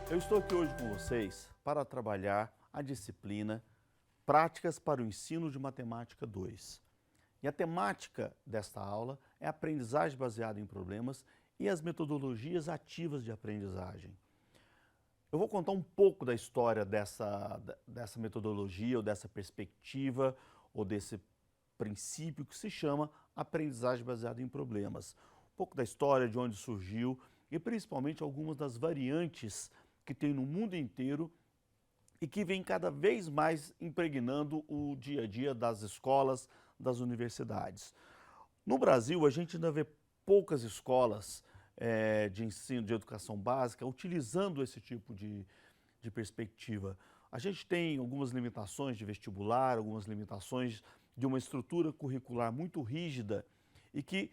Eu estou aqui hoje com vocês para trabalhar a disciplina Práticas para o Ensino de Matemática 2. E a temática desta aula é a aprendizagem baseada em problemas e as metodologias ativas de aprendizagem. Eu vou contar um pouco da história dessa metodologia, ou dessa perspectiva, ou desse princípio que se chama aprendizagem baseada em problemas. Um pouco da história, de onde surgiu e principalmente algumas das variantes que tem no mundo inteiro e que vem cada vez mais impregnando o dia a dia das escolas, das universidades. No Brasil, a gente ainda vê poucas escolas de ensino, de educação básica, utilizando esse tipo de perspectiva. A gente tem algumas limitações de vestibular, algumas limitações de uma estrutura curricular muito rígida e que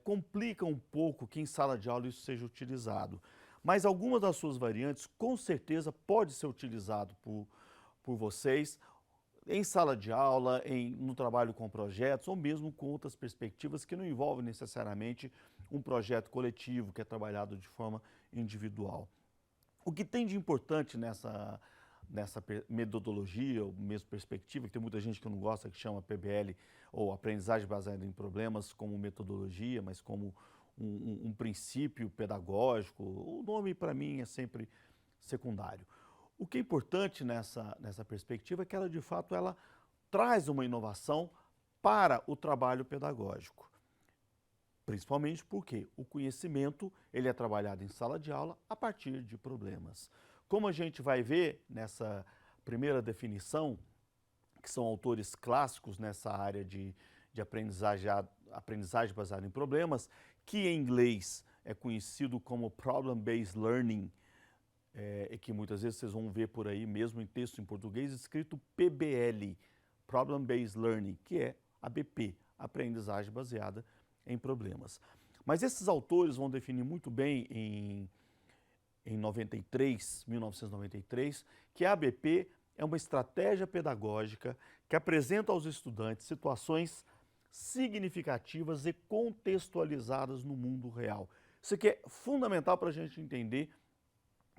complica um pouco que em sala de aula isso seja utilizado. Mas algumas das suas variantes, com certeza, pode ser utilizado por vocês em sala de aula, no trabalho com projetos ou mesmo com outras perspectivas que não envolvem necessariamente um projeto coletivo que é trabalhado de forma individual. O que tem de importante nessa metodologia, ou mesmo perspectiva, que tem muita gente que não gosta, que chama PBL, ou aprendizagem baseada em problemas, como metodologia, mas como um princípio pedagógico, o nome para mim é sempre secundário. O que é importante nessa perspectiva é que ela, de fato, ela traz uma inovação para o trabalho pedagógico. Principalmente porque o conhecimento ele é trabalhado em sala de aula a partir de problemas. Como a gente vai ver nessa primeira definição, que são autores clássicos nessa área de aprendizagem baseada em problemas, que em inglês é conhecido como Problem-Based Learning, e que muitas vezes vocês vão ver por aí, mesmo em texto em português, escrito PBL, Problem-Based Learning, que é a BP, Aprendizagem Baseada em Problemas. Mas esses autores vão definir muito bem em 1993, que a ABP é uma estratégia pedagógica que apresenta aos estudantes situações significativas e contextualizadas no mundo real. Isso aqui é fundamental para a gente entender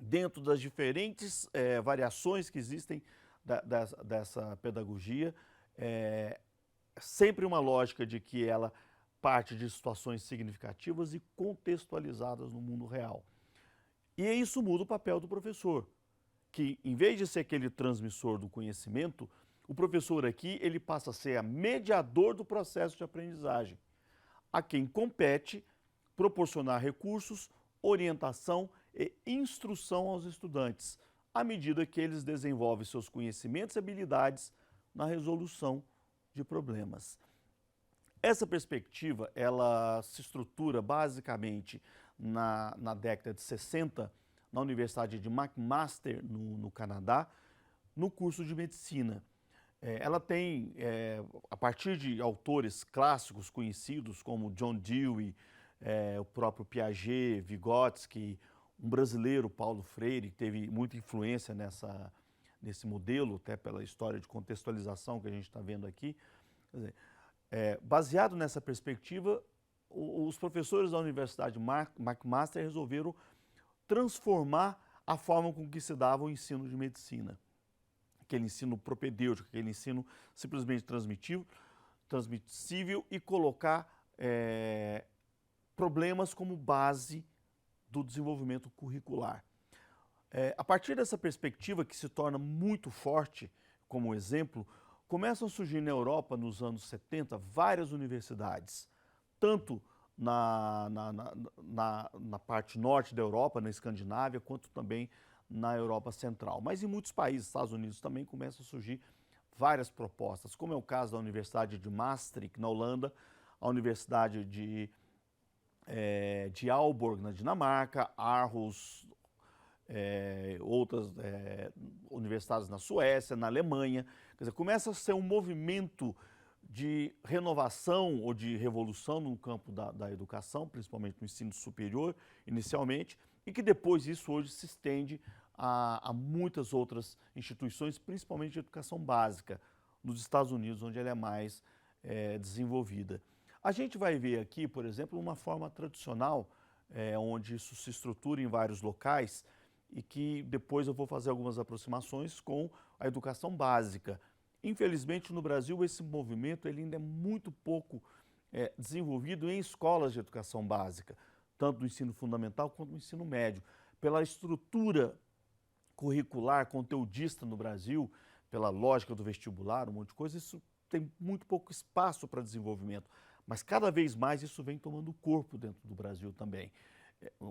dentro das diferentes variações que existem dessa pedagogia, sempre uma lógica de que ela parte de situações significativas e contextualizadas no mundo real. E isso muda o papel do professor, que em vez de ser aquele transmissor do conhecimento, o professor aqui ele passa a ser mediador do processo de aprendizagem, a quem compete proporcionar recursos, orientação e instrução aos estudantes, à medida que eles desenvolvem seus conhecimentos e habilidades na resolução de problemas. Essa perspectiva, ela se estrutura basicamente na década de 60, na Universidade de McMaster, no Canadá, no curso de medicina. Ela tem, a partir de autores clássicos conhecidos como John Dewey, o próprio Piaget, Vygotsky, um brasileiro, Paulo Freire, que teve muita influência nesse modelo, até pela história de contextualização que a gente está vendo aqui. Quer dizer, baseado nessa perspectiva, os professores da Universidade McMaster resolveram transformar a forma com que se dava o ensino de medicina. Aquele ensino propedêutico, aquele ensino simplesmente transmissível e colocar problemas como base do desenvolvimento curricular. A partir dessa perspectiva, que se torna muito forte como exemplo, começam a surgir na Europa, nos anos 70, várias universidades, tanto na parte norte da Europa, na Escandinávia, quanto também na Europa Central. Mas em muitos países, Estados Unidos também, começam a surgir várias propostas, como é o caso da Universidade de Maastricht, na Holanda, a Universidade de Aalborg, na Dinamarca, Aarhus, outras universidades na Suécia, na Alemanha. Quer dizer, começa a ser um movimento de renovação ou de revolução no campo da educação, principalmente no ensino superior, inicialmente, e que depois isso hoje se estende a muitas outras instituições, principalmente de educação básica, nos Estados Unidos, onde ela é mais desenvolvida. A gente vai ver aqui, por exemplo, uma forma tradicional onde isso se estrutura em vários locais e que depois eu vou fazer algumas aproximações com a educação básica. Infelizmente, no Brasil, esse movimento ele ainda é muito pouco desenvolvido em escolas de educação básica, tanto no ensino fundamental quanto no ensino médio. Pela estrutura curricular, conteudista no Brasil, pela lógica do vestibular, um monte de coisa, isso tem muito pouco espaço para desenvolvimento. Mas cada vez mais isso vem tomando corpo dentro do Brasil também.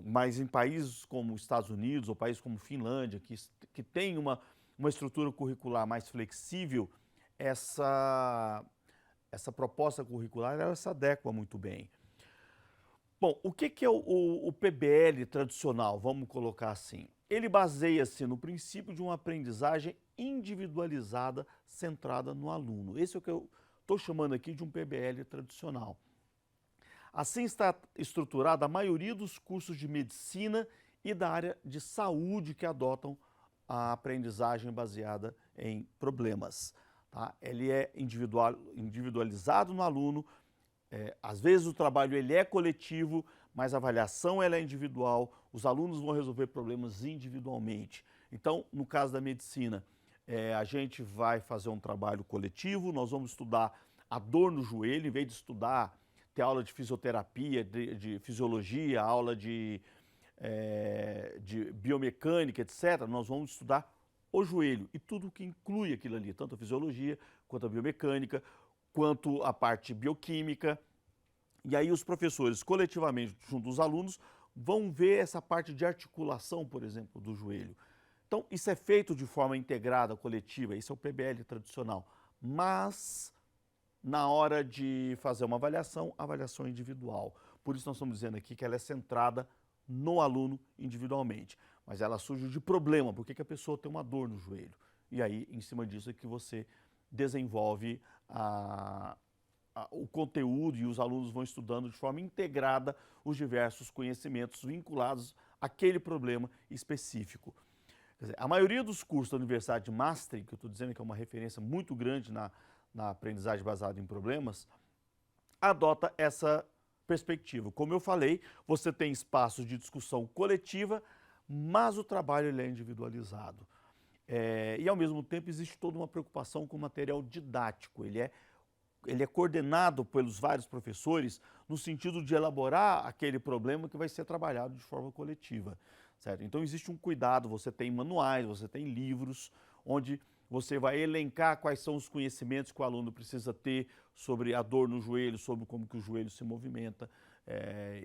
Mas em países como Estados Unidos ou países como Finlândia, que tem uma estrutura curricular mais flexível, essa proposta curricular ela se adequa muito bem. Bom, o que é o PBL tradicional? Vamos colocar assim. Ele baseia-se no princípio de uma aprendizagem individualizada, centrada no aluno. Esse é o que eu estou chamando aqui de um PBL tradicional. Assim está estruturada a maioria dos cursos de medicina e da área de saúde que adotam a aprendizagem baseada em problemas. Tá? Ele é individualizado no aluno. Às vezes o trabalho ele é coletivo, mas a avaliação ela é individual, os alunos vão resolver problemas individualmente. Então, no caso da medicina, a gente vai fazer um trabalho coletivo, nós vamos estudar a dor no joelho, em vez de estudar, ter aula de fisioterapia, de fisiologia, aula de biomecânica, etc., nós vamos estudar o joelho e tudo que inclui aquilo ali, tanto a fisiologia, quanto a biomecânica, quanto a parte bioquímica. E aí os professores, coletivamente, junto aos alunos, vão ver essa parte de articulação, por exemplo, do joelho. Então, isso é feito de forma integrada, coletiva, isso é o PBL tradicional. Mas, na hora de fazer uma avaliação, avaliação individual. Por isso nós estamos dizendo aqui que ela é centrada no aluno individualmente. Mas ela surge de problema, porque a pessoa tem uma dor no joelho. E aí, em cima disso, é que você desenvolve o conteúdo e os alunos vão estudando de forma integrada os diversos conhecimentos vinculados àquele problema específico. Quer dizer, a maioria dos cursos da Universidade de Maastricht, que eu estou dizendo que é uma referência muito grande na aprendizagem baseada em problemas, adota essa perspectiva. Como eu falei, você tem espaços de discussão coletiva, mas o trabalho ele é individualizado. E, ao mesmo tempo, existe toda uma preocupação com o material didático. Ele é coordenado pelos vários professores no sentido de elaborar aquele problema que vai ser trabalhado de forma coletiva. Certo? Então, existe um cuidado, você tem manuais, você tem livros, onde você vai elencar quais são os conhecimentos que o aluno precisa ter sobre a dor no joelho, sobre como que o joelho se movimenta,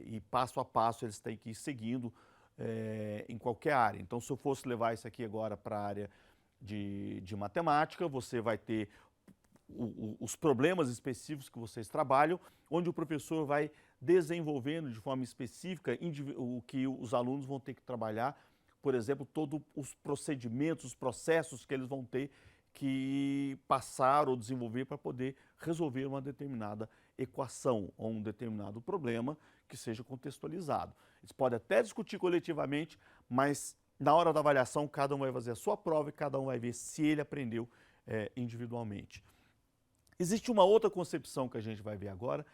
e passo a passo eles têm que ir seguindo em qualquer área. Então, se eu fosse levar isso aqui agora para a área de matemática, você vai ter os problemas específicos que vocês trabalham, onde o professor vai desenvolvendo de forma específica o que os alunos vão ter que trabalhar, por exemplo, todos os procedimentos, os processos que eles vão ter que passar ou desenvolver para poder resolver uma determinada equação ou um determinado problema que seja contextualizado. Eles podem até discutir coletivamente, mas na hora da avaliação cada um vai fazer a sua prova e cada um vai ver se ele aprendeu individualmente. Existe uma outra concepção que a gente vai ver agora,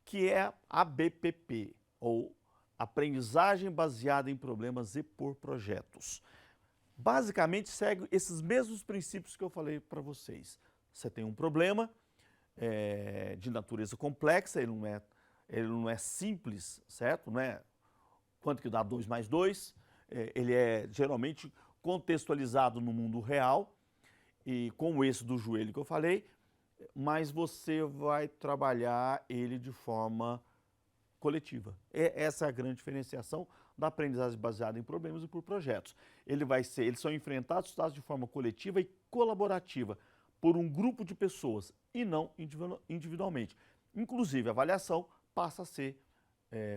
que é a BPP, ou Aprendizagem Baseada em Problemas e por Projetos. Basicamente segue esses mesmos princípios que eu falei para vocês. Você tem um problema de natureza complexa, ele não é simples, certo? Não é quanto que dá 2 mais 2, ele é geralmente contextualizado no mundo real, e como esse do joelho que eu falei, mas você vai trabalhar ele de forma coletiva. Essa é a grande diferenciação da aprendizagem baseada em problemas e por projetos. Eles são enfrentados de forma coletiva e colaborativa por um grupo de pessoas e não individualmente. Inclusive, a avaliação passa a ser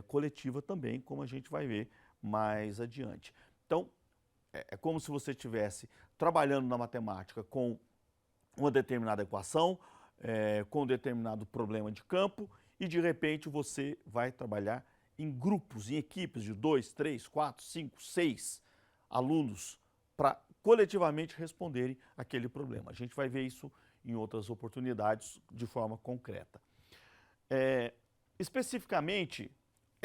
coletiva também, como a gente vai ver mais adiante. Então, é como se você estivesse trabalhando na matemática com uma determinada equação, com um determinado problema de campo, e de repente você vai trabalhar em grupos, em equipes de 2, 3, 4, 5, 6 alunos para coletivamente responderem aquele problema. A gente vai ver isso em outras oportunidades de forma concreta. Especificamente,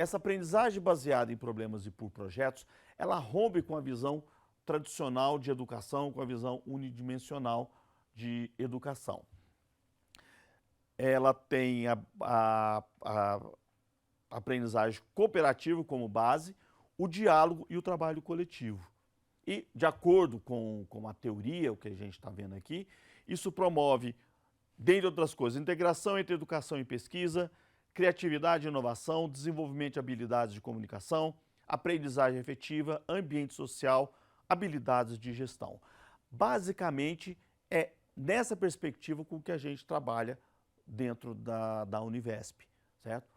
essa aprendizagem baseada em problemas e por projetos, ela rompe com a visão tradicional de educação, com a visão unidimensional de educação. Ela tem a aprendizagem cooperativa como base, o diálogo e o trabalho coletivo. E, de acordo com a teoria, o que a gente está vendo aqui, isso promove, dentre outras coisas, integração entre educação e pesquisa, criatividade e inovação, desenvolvimento de habilidades de comunicação, aprendizagem efetiva, ambiente social, habilidades de gestão. Basicamente, é nessa perspectiva com que a gente trabalha dentro da Univesp, certo?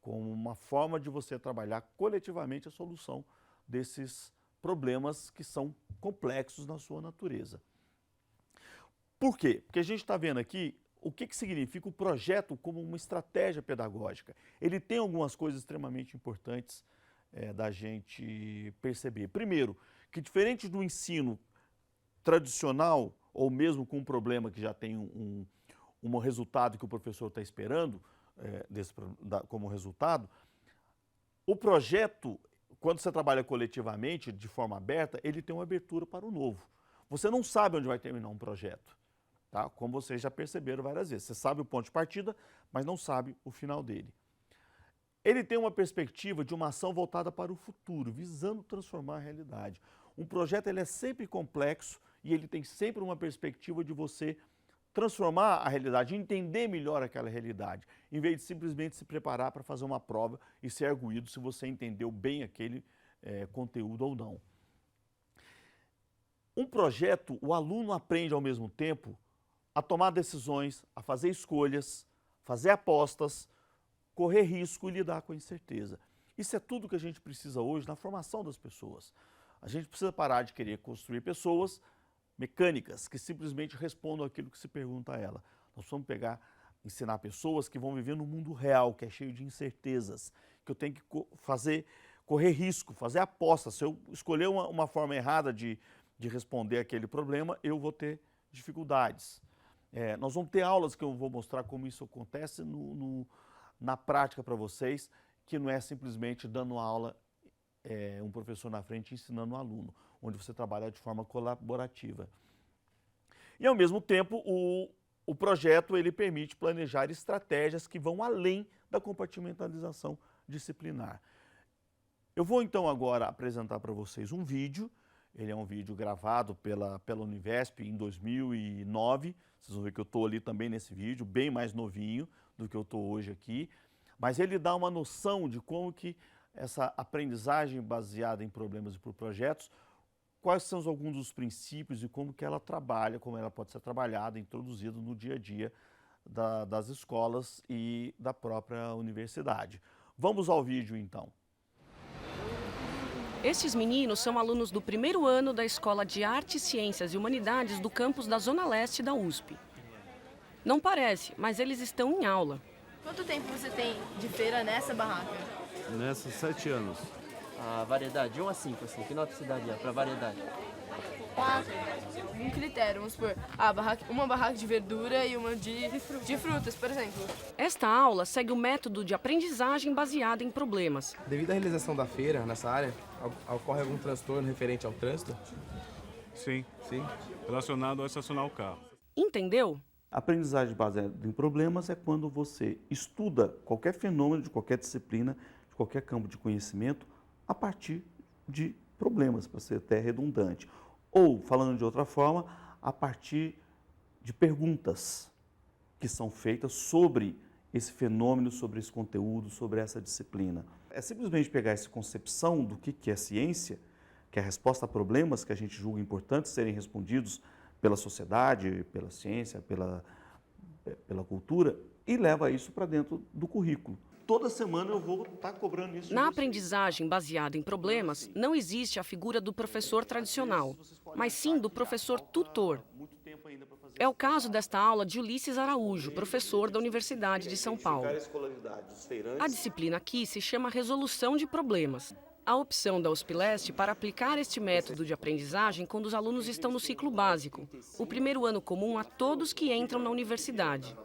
Como uma forma de você trabalhar coletivamente a solução desses problemas que são complexos na sua natureza. Por quê? Porque a gente está vendo aqui o que significa o projeto como uma estratégia pedagógica. Ele tem algumas coisas extremamente importantes da gente perceber. Primeiro, que diferente do ensino tradicional, ou mesmo com um problema que já tem um resultado que o professor está esperando como resultado, o projeto, quando você trabalha coletivamente, de forma aberta, ele tem uma abertura para o novo. Você não sabe onde vai terminar um projeto, tá? Como vocês já perceberam várias vezes. Você sabe o ponto de partida, mas não sabe o final dele. Ele tem uma perspectiva de uma ação voltada para o futuro, visando transformar a realidade. Um projeto ele é sempre complexo e ele tem sempre uma perspectiva de você transformar a realidade, entender melhor aquela realidade, em vez de simplesmente se preparar para fazer uma prova e ser arguído se você entendeu bem aquele conteúdo ou não. Um projeto, o aluno aprende ao mesmo tempo a tomar decisões, a fazer escolhas, fazer apostas, correr risco e lidar com a incerteza. Isso é tudo que a gente precisa hoje na formação das pessoas. A gente precisa parar de querer construir pessoas mecânicas que simplesmente respondam aquilo que se pergunta a ela. Nós vamos ensinar pessoas que vão viver no mundo real, que é cheio de incertezas, que eu tenho que correr risco, fazer apostas. Se eu escolher uma forma errada de responder aquele problema, eu vou ter dificuldades. Nós vamos ter aulas que eu vou mostrar como isso acontece na prática para vocês, que não é simplesmente dando aula, um professor na frente ensinando um aluno, onde você trabalha de forma colaborativa. E, ao mesmo tempo, o projeto ele permite planejar estratégias que vão além da compartimentalização disciplinar. Eu vou, então, agora apresentar para vocês um vídeo. Ele é um vídeo gravado pela Univesp em 2009. Vocês vão ver que eu estou ali também nesse vídeo, bem mais novinho do que eu estou hoje aqui. Mas ele dá uma noção de como que essa aprendizagem baseada em problemas e por projetos, quais são alguns dos princípios e como que ela trabalha, como ela pode ser trabalhada, introduzida no dia a dia das escolas e da própria universidade. Vamos ao vídeo, então. Estes meninos são alunos do primeiro ano da Escola de Artes, Ciências e Humanidades do campus da Zona Leste da USP. Não parece, mas eles estão em aula. Quanto tempo você tem de feira nessa barraca? Nessa, 7 anos. A variedade, de 1 a 5, assim, que nota você daria para variedade? 4. Um critério, vamos supor, uma barraca de verdura e uma de frutas, por exemplo. Esta aula segue o método de aprendizagem baseada em problemas. Devido à realização da feira nessa área, ocorre algum transtorno referente ao trânsito? Sim. Sim. Relacionado ao estacionar o carro. Entendeu? A aprendizagem baseada em problemas é quando você estuda qualquer fenômeno de qualquer disciplina, de qualquer campo de conhecimento, a partir de problemas, para ser até redundante. Ou, falando de outra forma, a partir de perguntas que são feitas sobre esse fenômeno, sobre esse conteúdo, sobre essa disciplina. É simplesmente pegar essa concepção do que é ciência, que é a resposta a problemas que a gente julga importantes serem respondidos pela sociedade, pela ciência, pela cultura, e leva isso para dentro do currículo. Toda semana eu vou estar cobrando isso. Na aprendizagem baseada em problemas, não existe a figura do professor tradicional, mas sim do professor tutor. É o caso desta aula de Ulisses Araújo, professor da Universidade de São Paulo. A disciplina aqui se chama Resolução de Problemas. A opção da USP Leste para aplicar este método de aprendizagem quando os alunos estão no ciclo básico, o primeiro ano comum a todos que entram na universidade.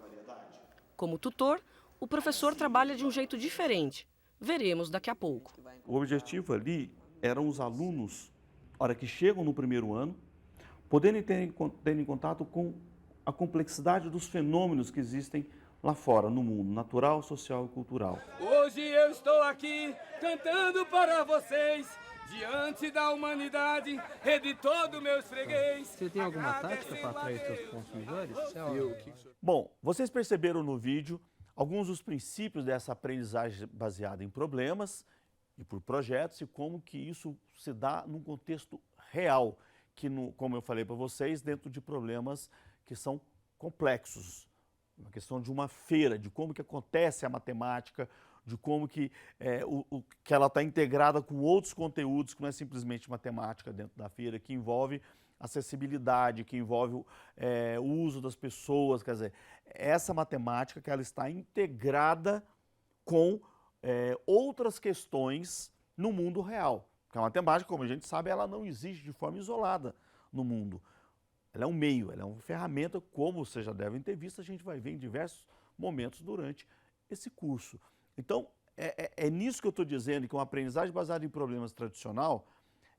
Como tutor, o professor trabalha de um jeito diferente. Veremos daqui a pouco. O objetivo ali eram os alunos, na hora que chegam no primeiro ano, poderem ter em contato com a complexidade dos fenômenos que existem lá fora, no mundo natural, social e cultural. Hoje eu estou aqui cantando para vocês, diante da humanidade, rede todo meus freguês. Você tem alguma tática para atrair seus consumidores? Bom, vocês perceberam no vídeo alguns dos princípios dessa aprendizagem baseada em problemas e por projetos e como que isso se dá num contexto real, que, como eu falei para vocês, dentro de problemas que são complexos. Uma questão de uma feira, de como que acontece a matemática, de como que, que ela está integrada com outros conteúdos, que não é simplesmente matemática dentro da feira, que envolve acessibilidade, que envolve o uso das pessoas, quer dizer, essa matemática que ela está integrada com outras questões no mundo real. Porque a matemática, como a gente sabe, ela não existe de forma isolada no mundo. Ela é um meio, ela é uma ferramenta, como vocês já devem ter visto, a gente vai ver em diversos momentos durante esse curso. Então, é nisso que eu estou dizendo, que uma aprendizagem baseada em problemas tradicional,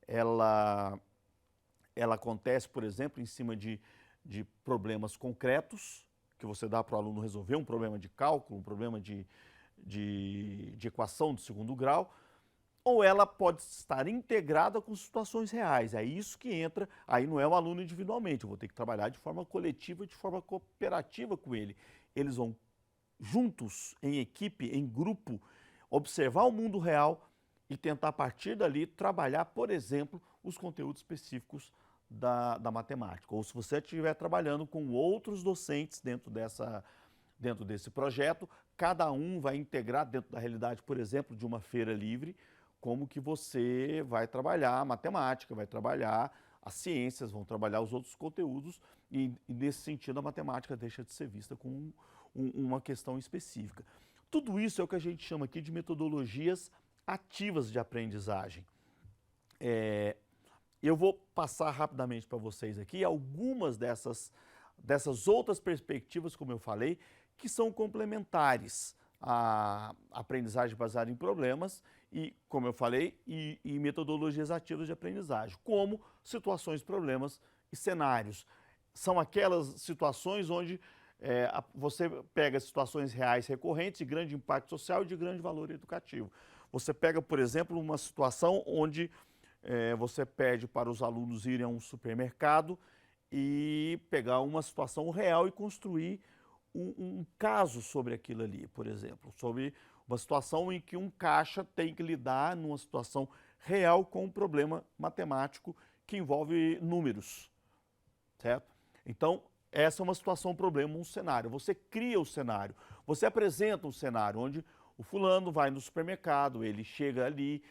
ela acontece, por exemplo, em cima de problemas concretos, que você dá para o aluno resolver, um problema de cálculo, um problema de equação de segundo grau, ou ela pode estar integrada com situações reais. É isso que entra, aí não é o aluno individualmente, eu vou ter que trabalhar de forma coletiva, de forma cooperativa com ele. Eles vão juntos, em equipe, em grupo, observar o mundo real e tentar, a partir dali, trabalhar, por exemplo, os conteúdos específicos da matemática. Ou se você estiver trabalhando com outros docentes dentro desse projeto, cada um vai integrar dentro da realidade, por exemplo, de uma feira livre, como que você vai trabalhar a matemática, vai trabalhar as ciências, vão trabalhar os outros conteúdos e nesse sentido a matemática deixa de ser vista como uma questão específica. Tudo isso é o que a gente chama aqui de metodologias ativas de aprendizagem. Eu vou passar rapidamente para vocês aqui algumas dessas outras perspectivas, como eu falei, que são complementares à aprendizagem baseada em problemas e, como eu falei, e metodologias ativas de aprendizagem, como situações, problemas e cenários. São aquelas situações onde você pega situações reais recorrentes de grande impacto social e de grande valor educativo. Você pega, por exemplo, uma situação onde você pede para os alunos irem a um supermercado e pegar uma situação real e construir um caso sobre aquilo ali, por exemplo, sobre uma situação em que um caixa tem que lidar numa situação real com um problema matemático que envolve números, certo? Então, essa é uma situação, um problema, um cenário. Você cria o cenário, você apresenta um cenário onde o fulano vai no supermercado, ele chega ali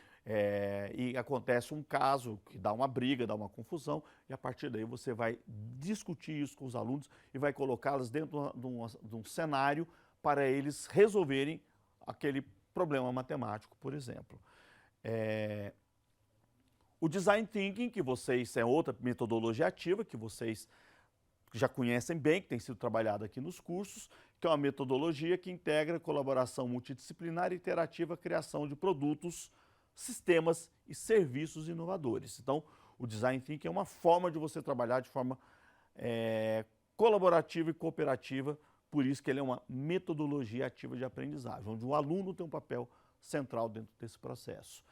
e acontece um caso que dá uma briga, dá uma confusão, e a partir daí você vai discutir isso com os alunos e vai colocá-los dentro de um cenário para eles resolverem aquele problema matemático, por exemplo. O Design Thinking, que vocês, é outra metodologia ativa que vocês já conhecem bem, que tem sido trabalhada aqui nos cursos, que é uma metodologia que integra colaboração multidisciplinar e interativa, criação de produtos, sistemas e serviços inovadores. Então, o Design Thinking é uma forma de você trabalhar de forma colaborativa e cooperativa, por isso que ele é uma metodologia ativa de aprendizagem, onde o aluno tem um papel central dentro desse processo.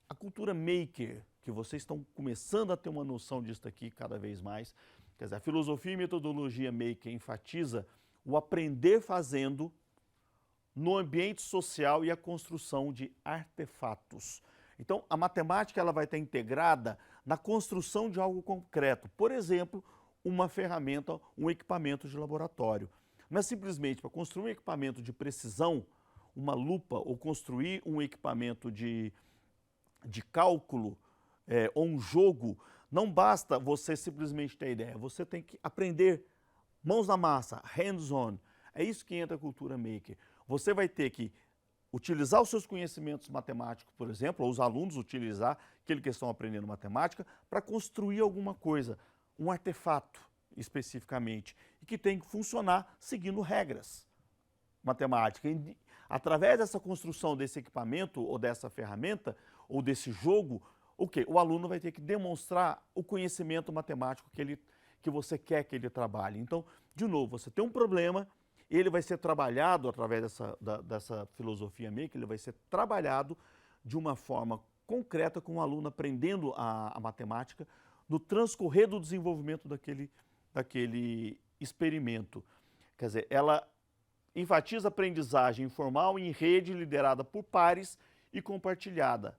A cultura maker, que vocês estão começando a ter uma noção disso aqui cada vez mais, quer dizer, a filosofia e metodologia maker enfatiza o aprender fazendo no ambiente social e a construção de artefatos. Então, a matemática ela vai estar integrada na construção de algo concreto. Por exemplo, uma ferramenta, um equipamento de laboratório. Não é simplesmente para construir um equipamento de precisão, uma lupa, ou construir um equipamento de cálculo ou um jogo. Não basta você simplesmente ter ideia, você tem que aprender mãos na massa, hands-on. É isso que entra a cultura maker. Você vai ter que utilizar os seus conhecimentos matemáticos, por exemplo, ou os alunos utilizar aquilo que estão aprendendo matemática para construir alguma coisa, um artefato especificamente, e que tem que funcionar seguindo regras matemáticas. através dessa construção desse equipamento ou dessa ferramenta ou desse jogo, o quê? O aluno vai ter que demonstrar o conhecimento matemático que você quer que ele trabalhe. Então, de novo, você tem um problema, ele vai ser trabalhado através dessa filosofia Maker, ele vai ser trabalhado de uma forma concreta com o aluno aprendendo a matemática no transcorrer do desenvolvimento daquele experimento. Quer dizer, ela enfatiza a aprendizagem informal em rede liderada por pares e compartilhada,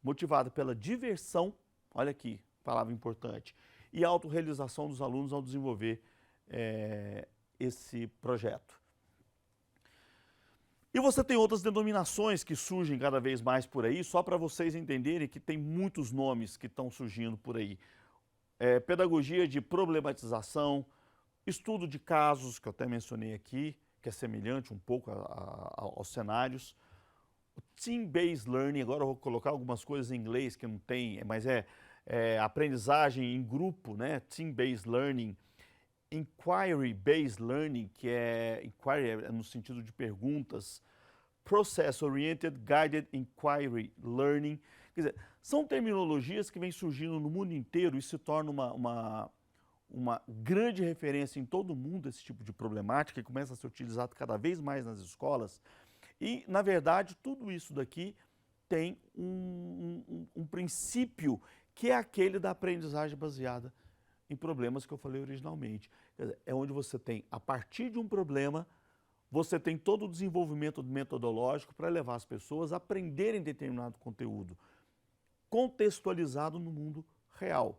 motivada pela diversão, olha aqui, palavra importante, e a autorrealização dos alunos ao desenvolver esse projeto. E você tem outras denominações que surgem cada vez mais por aí, só para vocês entenderem que tem muitos nomes que estão surgindo por aí. Pedagogia de problematização, estudo de casos, que eu até mencionei aqui, que é semelhante um pouco aos cenários. O Team-Based Learning, agora eu vou colocar algumas coisas em inglês que não tem, mas aprendizagem em grupo, né? Team-Based Learning. Inquiry-Based Learning, que inquiry no sentido de perguntas. Process-Oriented Guided Inquiry Learning. Quer dizer, são terminologias que vêm surgindo no mundo inteiro e se torna uma grande referência em todo o mundo esse tipo de problemática e começa a ser utilizado cada vez mais nas escolas. E, na verdade, tudo isso daqui tem um princípio que é aquele da aprendizagem baseada em problemas que eu falei originalmente. Quer dizer, é onde você tem, a partir de um problema, você tem todo o desenvolvimento metodológico para levar as pessoas a aprenderem determinado conteúdo, contextualizado no mundo real.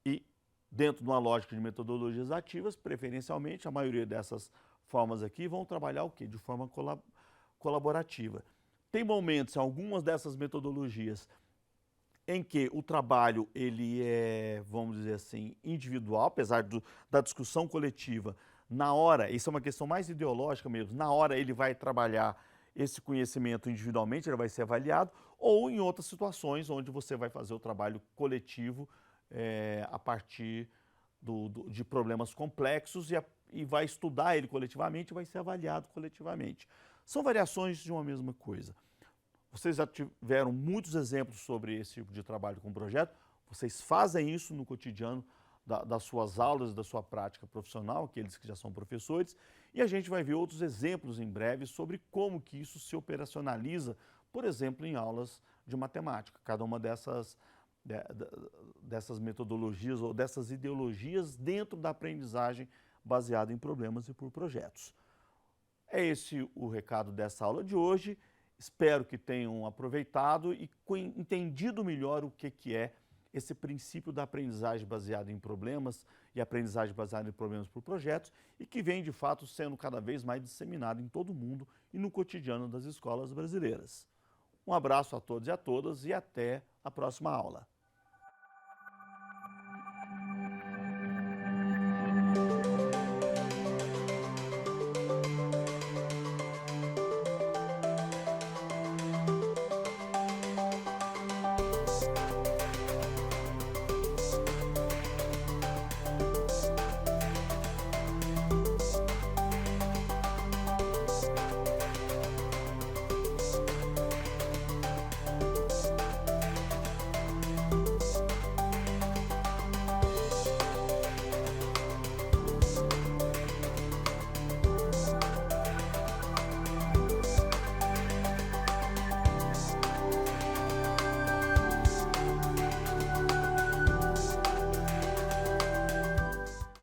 E, dentro de uma lógica de metodologias ativas, preferencialmente, a maioria dessas formas aqui vão trabalhar o quê? De forma colaborativa. Tem momentos, algumas dessas metodologias, em que o trabalho ele é, vamos dizer assim, individual, apesar da discussão coletiva, na hora, isso é uma questão mais ideológica mesmo, na hora ele vai trabalhar esse conhecimento individualmente, ele vai ser avaliado, ou em outras situações onde você vai fazer o trabalho coletivo a partir de problemas complexos e vai estudar ele coletivamente e vai ser avaliado coletivamente. São variações de uma mesma coisa. Vocês já tiveram muitos exemplos sobre esse tipo de trabalho com projeto, vocês fazem isso no cotidiano das suas aulas, da sua prática profissional, aqueles que já são professores, e a gente vai ver outros exemplos em breve sobre como que isso se operacionaliza, por exemplo, em aulas de matemática. Cada uma dessas metodologias ou dessas ideologias dentro da aprendizagem baseada em problemas e por projetos. É esse o recado dessa aula de hoje. Espero que tenham aproveitado e entendido melhor o que é esse princípio da aprendizagem baseada em problemas e aprendizagem baseada em problemas por projetos e que vem, de fato, sendo cada vez mais disseminado em todo o mundo e no cotidiano das escolas brasileiras. Um abraço a todos e a todas e até a próxima aula.